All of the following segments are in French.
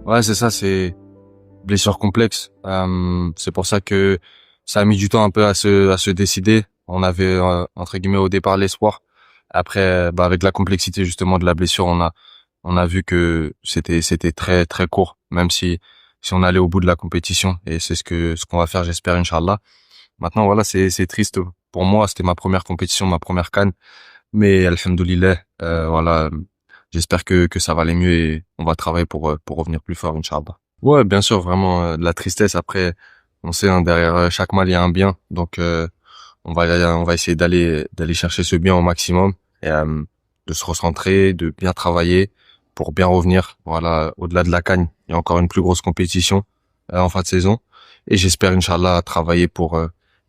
Ouais, c'est ça, c'est blessure complexe. C'est pour ça que ça a mis du temps un peu à se décider. On avait entre guillemets au départ l'espoir. Après, bah avec la complexité justement de la blessure, on a vu que c'était très très court, même si on allait au bout de la compétition. Et c'est ce qu'on va faire, j'espère, Inch'Allah. Maintenant, voilà, c'est triste pour moi. C'était ma première compétition, ma première CAN. Mais alhamdoulilah, voilà, j'espère que ça va aller mieux et on va travailler pour revenir plus fort, Inch'Allah. Ouais, bien sûr, vraiment de la tristesse. Après, on sait, hein, derrière chaque mal il y a un bien, donc on va essayer d'aller chercher ce bien au maximum et de se recentrer, de bien travailler pour bien revenir. Voilà, au-delà de la CAN, il y a encore une plus grosse compétition en fin de saison et j'espère, Inch'Allah, travailler pour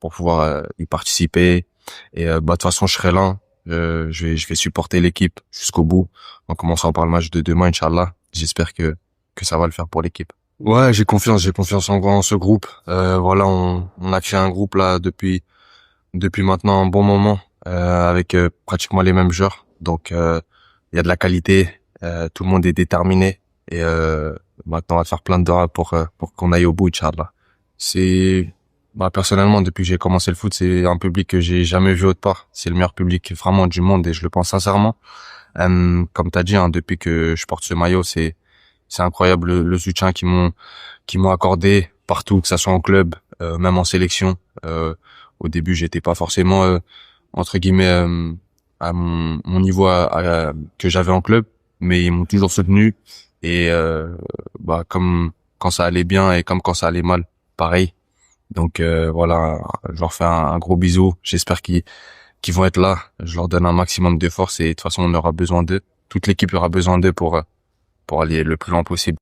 pouvoir y participer. Et bah de toute façon, je serai là, hein. Je vais supporter l'équipe jusqu'au bout, en commençant par le match de demain, Inch'Allah. J'espère que ça va le faire pour l'équipe. Ouais, j'ai confiance en ce groupe. Voilà, on a créé un groupe là depuis maintenant un bon moment, avec pratiquement les mêmes joueurs. Donc il y a de la qualité, tout le monde est déterminé et maintenant on va faire plein de doigts pour qu'on aille au bout, Inch'Allah. C'est Bah personnellement, depuis que j'ai commencé le foot, c'est un public que j'ai jamais vu autre part. C'est le meilleur public vraiment du monde et je le pense sincèrement. Comme t'as dit, hein, depuis que je porte ce maillot, c'est incroyable le soutien qu'ils m'ont accordé partout, que ça soit en club, même en sélection. Au début, j'étais pas forcément entre guillemets à mon niveau que j'avais en club, mais ils m'ont toujours soutenu et bah comme quand ça allait bien et comme quand ça allait mal, pareil. Donc voilà, je leur fais un gros bisou. J'espère qu'ils vont être là. Je leur donne un maximum de force et de toute façon on aura besoin d'eux. Toute l'équipe aura besoin d'eux pour aller le plus loin possible.